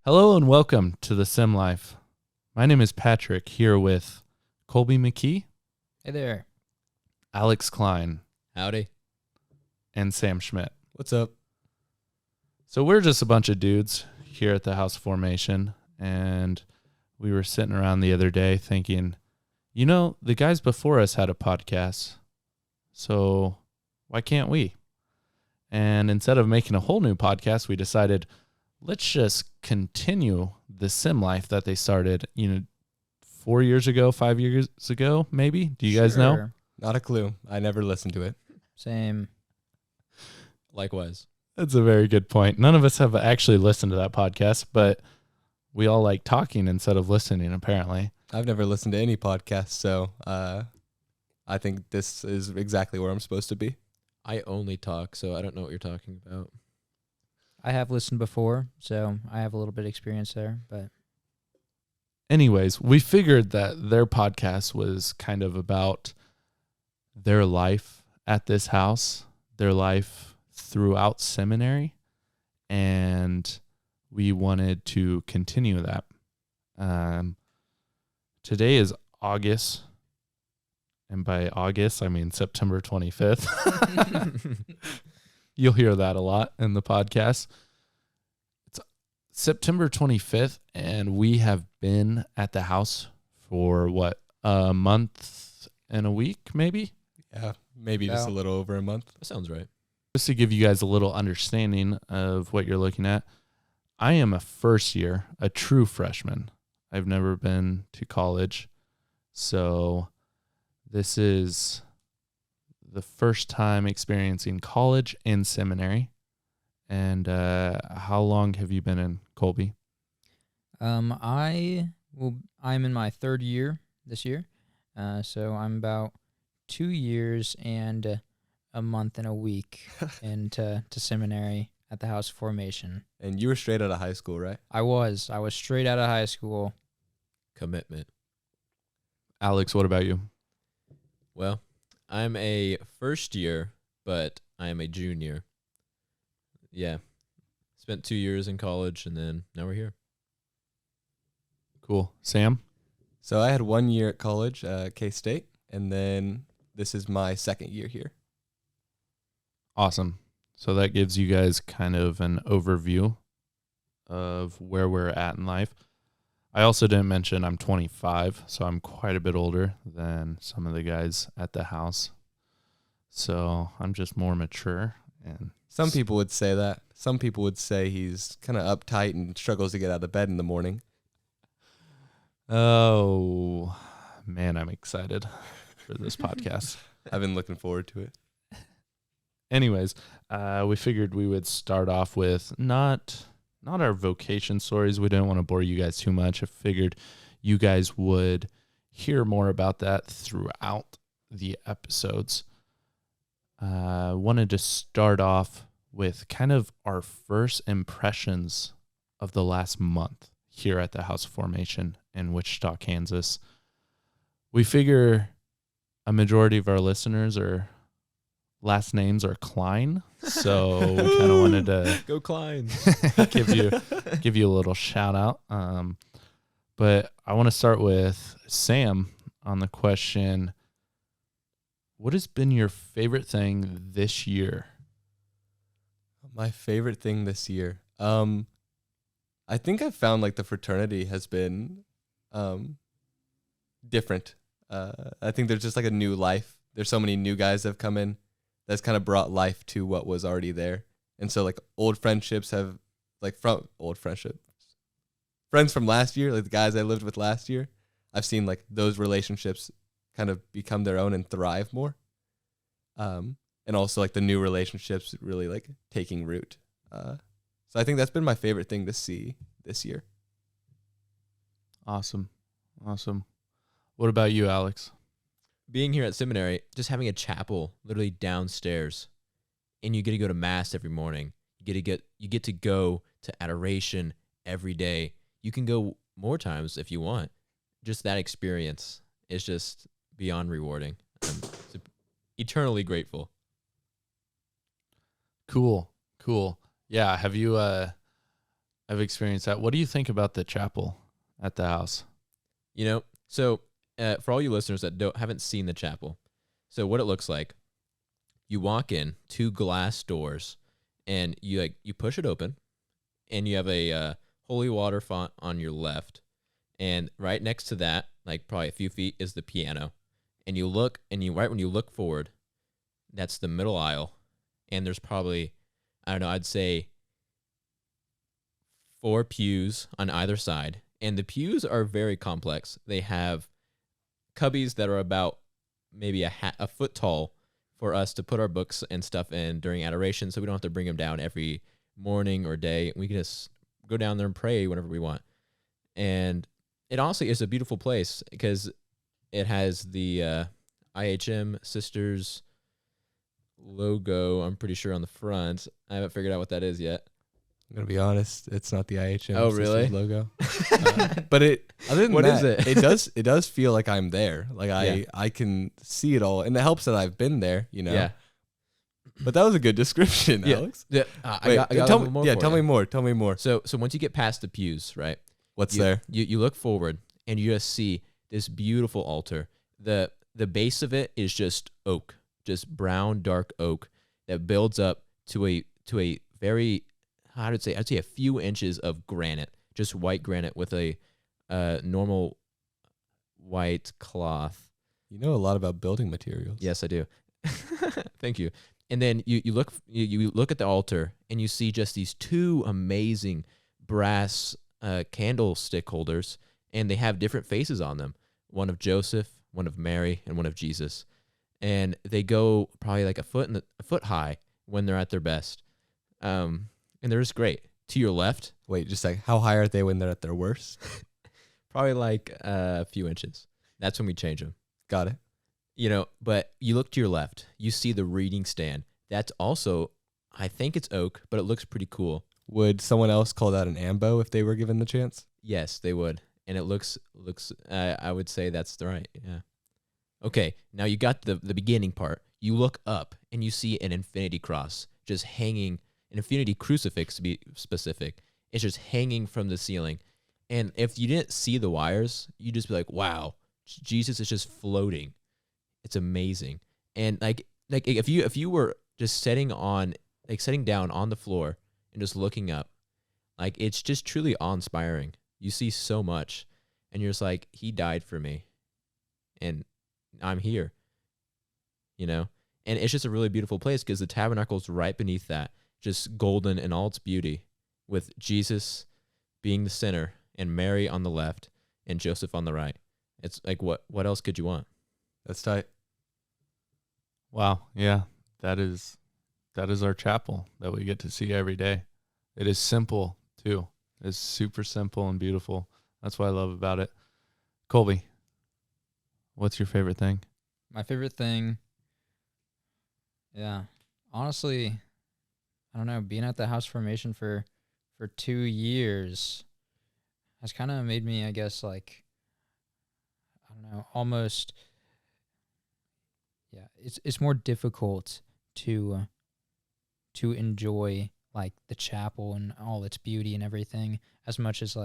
Hello and welcome to the SemLyfe. My name is Patrick, here with Colby McKee, Hey there. Alex Klein, Howdy. and Sam Schmidt. What's up? So we're just a bunch of dudes here at the House Formation, and we were sitting around the other day thinking, the guys before us had a podcast, so why can't we? And instead of making a whole new podcast, we decided, let's just continue the SemLyfe that they started, 4 years ago, 5 years ago, maybe? Do you guys know? Not a clue. I never listened to it. Same. Likewise. That's a very good point. None of us have actually listened to that podcast, but we all like talking instead of listening, apparently. I've never listened to any podcast, so I think this is exactly where I'm supposed to be. I only talk, so I don't know what you're talking about. I have listened before, so I have a little bit of experience there, but Anyways, we figured that their podcast was kind of about their life at this house, their life throughout seminary, and we wanted to continue that. Today is August, and by August, I mean September 25th. You'll hear that a lot in the podcast. It's September 25th, and we have been at the house for, a month and a week, maybe? Yeah, maybe just a little over a month. That sounds right. Just to give you guys a little understanding of what you're looking at, I am a first year, a true freshman. I've never been to college, so this is the first time experiencing college and seminary. And how long have you been in, Colby? I'm in my third year this year, so I'm about 2 years and a month and a week into seminary at the House Formation. And you were straight out of high school, right? I was straight out of high school. Commitment. Alex, what about you? Well, I'm a first year, but I am a junior. Yeah. Spent 2 years in college, and then now we're here. Cool. Sam? So I had 1 year at college, K-State, and then this is my second year here. Awesome. So that gives you guys kind of an overview of where we're at in life. I also didn't mention I'm 25, so I'm quite a bit older than some of the guys at the house. So I'm just more mature. And Some people would say that. Some people would say he's kind of uptight and struggles to get out of bed in the morning. oh, man, I'm excited for this podcast. I've been looking forward to it. Anyways, we figured we would start off with not our vocation stories. We didn't want to bore you guys too much. I figured you guys would hear more about that throughout the episodes. Wanted to start off with kind of our first impressions of the last month here at the House Formation in Wichita, Kansas. We figure a majority of our listeners are last names are Klein, so we kind of wanted to Go Klein. give you a little shout out. But I want to start with Sam on the question, what has been your favorite thing this year? My favorite thing this year. I think I've found like the fraternity has been different. I think there's just like a new life. There's so many new guys that have come in that's kind of brought life to what was already there. And so like old friendships have friends from last year, like the guys I lived with last year, I've seen like those relationships kind of become their own and thrive more. And also like the new relationships really like taking root. So I think that's been my favorite thing to see this year. Awesome. What about you, Alex? Being here at seminary, just having a chapel literally downstairs, and you get to go to mass every morning. You get to go to adoration every day. You can go more times if you want. Just that experience is just beyond rewarding. I'm eternally grateful. Cool. Yeah. Have you I've experienced that. What do you think about the chapel at the house? You know, so for all you listeners that haven't seen the chapel, so what it looks like, you walk in, 2 glass doors, and you push it open, and you have a holy water font on your left, and right next to that, like probably a few feet, is the piano, and you look, and right when you look forward, that's the middle aisle, and there's probably, I don't know, I'd say 4 pews on either side, and the pews are very complex. They have cubbies that are about maybe a foot tall for us to put our books and stuff in during adoration, so we don't have to bring them down every morning or day. We can just go down there and pray whenever we want. And it honestly is a beautiful place because it has the IHM Sisters logo, I'm pretty sure, on the front. I haven't figured out what that is yet. I'm gonna be honest, it's not the IHM Oh, really? Sisters logo. But other than What that, is it? it does feel like I'm there. Like Yeah. I can see it all, and it helps that I've been there, Yeah. But that was a good description, Yeah. Alex. Yeah. Wait, I got tell a little me, more yeah, for tell you. me more. Tell me more. So once you get past the pews, right? What's you, there? You look forward and you just see this beautiful altar. The base of it is just oak, just brown dark oak that builds up to a very, I'd say a few inches of granite, just white granite with a normal white cloth. You know a lot about building materials. Yes, I do. Thank you. And then you look at the altar and you see just these 2 amazing brass candlestick holders, and they have different faces on them. One of Joseph, one of Mary, and one of Jesus. And they go probably like a foot high when they're at their best. And they're just great. To your left, Wait, just like how high are they when they're at their worst? probably like a few inches. That's when we change them. Got it. You know, but you look to your left, you see the reading stand. That's also, I think it's oak, but it looks pretty cool. Would someone else call that an ambo if they were given the chance? Yes, they would. And it looks I would say that's the right. Yeah. Okay, now you got the beginning part. You look up and you see an infinity cross just hanging, an infinity crucifix to be specific. It's just hanging from the ceiling. And if you didn't see the wires, you'd just be like, wow, Jesus is just floating. It's amazing. And like if you were just sitting down on the floor and just looking up, like it's just truly awe-inspiring. You see so much, and you're just like, he died for me, and I'm here, you know? And it's just a really beautiful place because the tabernacle's right beneath that, just golden in all its beauty, with Jesus being the center and Mary on the left and Joseph on the right. It's like, what else could you want? That's tight. Wow. Yeah. That is our chapel that we get to see every day. It is simple too. It's super simple and beautiful. That's what I love about it. Colby, what's your favorite thing? My favorite thing, honestly, I don't know, being at the house formation for 2 years has kind of made me, I guess, like, I don't know, almost, it's more difficult to enjoy like the chapel and all its beauty and everything as much as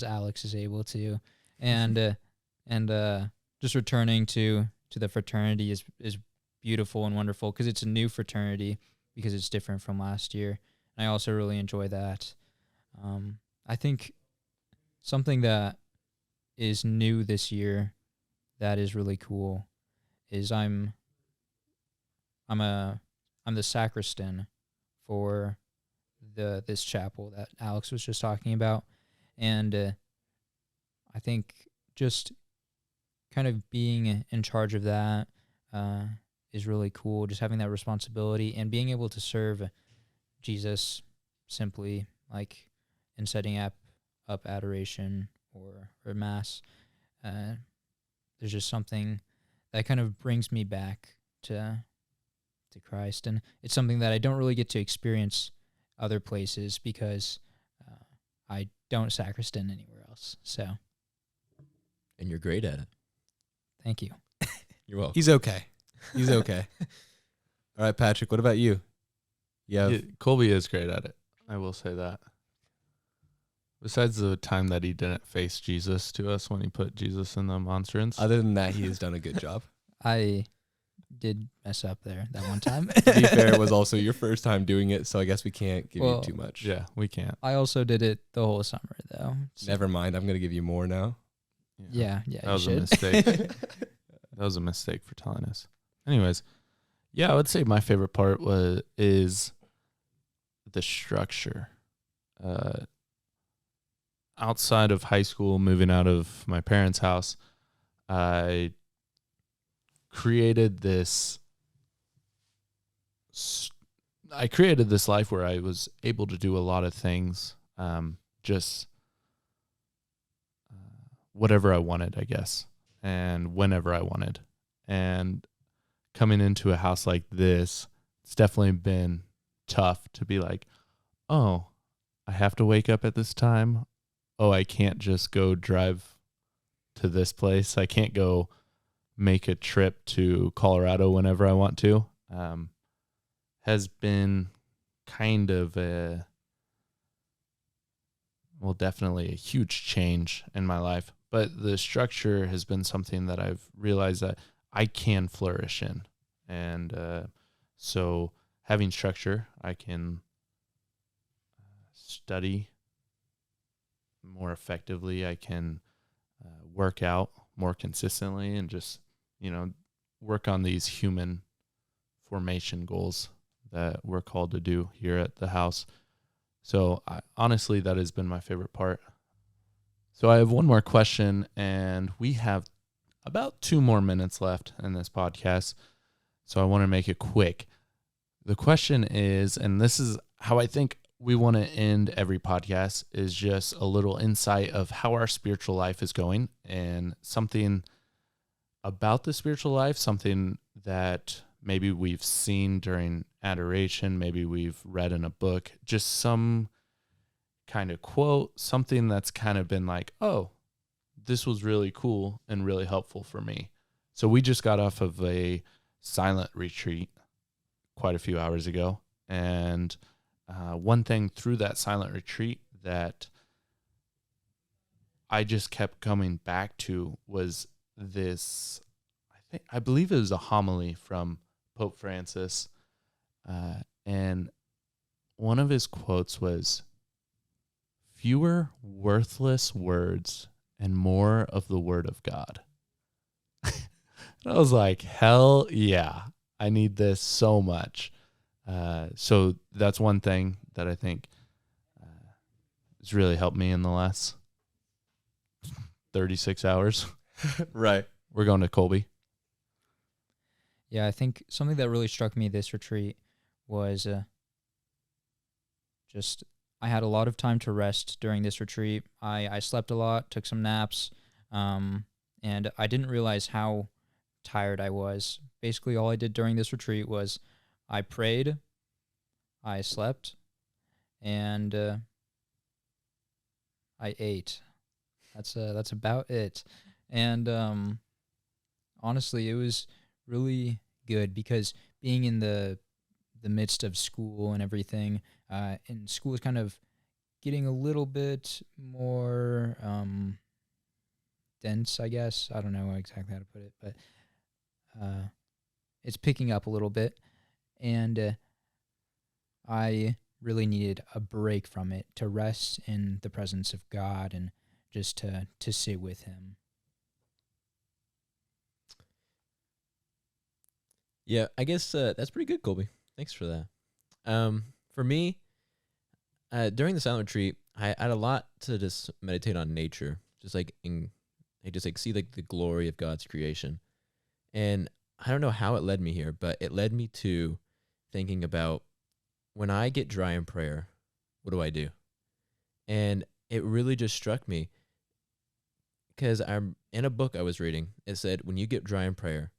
Alex is able to, and just returning to the fraternity is beautiful and wonderful because it's a new fraternity because it's different from last year. And I also really enjoy that. I think something that is new this year that is really cool is I'm the sacristan for this chapel that Alex was just talking about, and I think just kind of being in charge of that is really cool. Just having that responsibility and being able to serve Jesus simply, like in setting up adoration or mass. There's just something that kind of brings me back to Christ, and it's something that I don't really get to experience other places because I don't sacristan anywhere else. So, And you're great at it. thank you. You're welcome. He's okay. He's okay. All right, Patrick, what about you? Yeah. Colby is great at it. I will say that. Besides the time that he didn't face Jesus to us when he put Jesus in the monstrance. Other than that, he has done a good job. I did mess up there that one time. To be fair, it was also your first time doing it, so I guess we can't give Well, you too much. Yeah, we can't. I also did it the whole summer though. So- Never mind. I'm going to give you more now. Yeah, That you was a should. mistake. That was a mistake for telling us. Anyways, yeah, I would say my favorite part is the structure. Outside of high school, moving out of my parents' house, I created this life where I was able to do a lot of things, just whatever I wanted, I guess, and whenever I wanted. And coming into a house like this, it's definitely been tough to be like, oh, I have to wake up at this time. Oh, I can't just go drive to this place. I can't go make a trip to Colorado whenever I want to. Has been kind of definitely a huge change in my life. But the structure has been something that I've realized that I can flourish in. And so having structure, I can study more effectively. I can work out more consistently and just, work on these human formation goals that we're called to do here at the house. So honestly, that has been my favorite part. So I have one more question, and we have about 2 more minutes left in this podcast. So I want to make it quick. The question is, and this is how I think we want to end every podcast, is just a little insight of how our spiritual life is going and something about the spiritual life, something that maybe we've seen during adoration, maybe we've read in a book, just some kind of quote, something that's kind of been like, oh, this was really cool and really helpful for me. So we just got off of a silent retreat quite a few hours ago. And one thing through that silent retreat that I just kept coming back to was this, I believe it was a homily from Pope Francis. And one of his quotes was, "Fewer worthless words and more of the word of God." And I was like, hell yeah, I need this so much. So that's one thing that I think has really helped me in the last 36 hours. Right. We're going to Colby. Yeah, I think something that really struck me this retreat was just I had a lot of time to rest during this retreat. I slept a lot, took some naps, and I didn't realize how tired I was. Basically, all I did during this retreat was I prayed, I slept, and I ate. That's about it. And honestly, it was really good because being in the midst of school and everything, and school is kind of getting a little bit more dense, I guess. I don't know exactly how to put it, but it's picking up a little bit, and I really needed a break from it to rest in the presence of God and just to sit with Him. Yeah, I guess that's pretty good, Colby. Thanks for that. For me, during the silent retreat, I had a lot to just meditate on nature, just like see like the glory of God's creation. And I don't know how it led me here, but it led me to thinking about when I get dry in prayer, what do I do? And it really just struck me because I'm in a book I was reading. It said, when you get dry in prayer,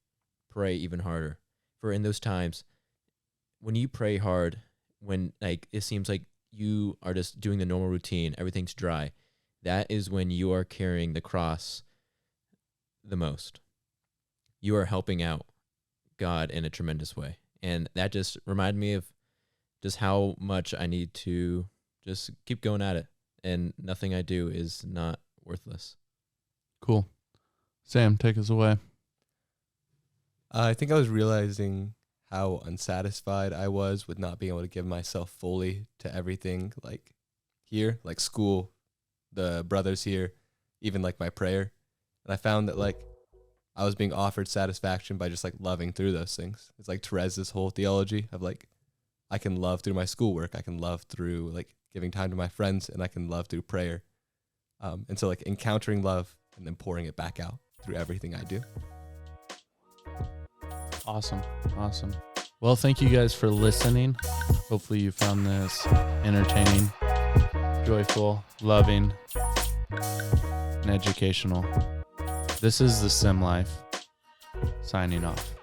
pray even harder. For in those times, when you pray hard, when like it seems like you are just doing the normal routine, everything's dry, that is when you are carrying the cross the most. You are helping out God in a tremendous way. And that just reminded me of just how much I need to just keep going at it and nothing I do is not worthless. Cool. Sam, take us away. I think I was realizing how unsatisfied I was with not being able to give myself fully to everything, like here, like school, the brothers here, even like my prayer. And I found that like I was being offered satisfaction by just like loving through those things. It's like Teresa's whole theology of like, I can love through my schoolwork. I can love through like giving time to my friends, and I can love through prayer. And so like encountering love and then pouring it back out through everything I do. Awesome. Well, thank you guys for listening. Hopefully you found this entertaining, joyful, loving, and educational. This is the SemLyfe, signing off.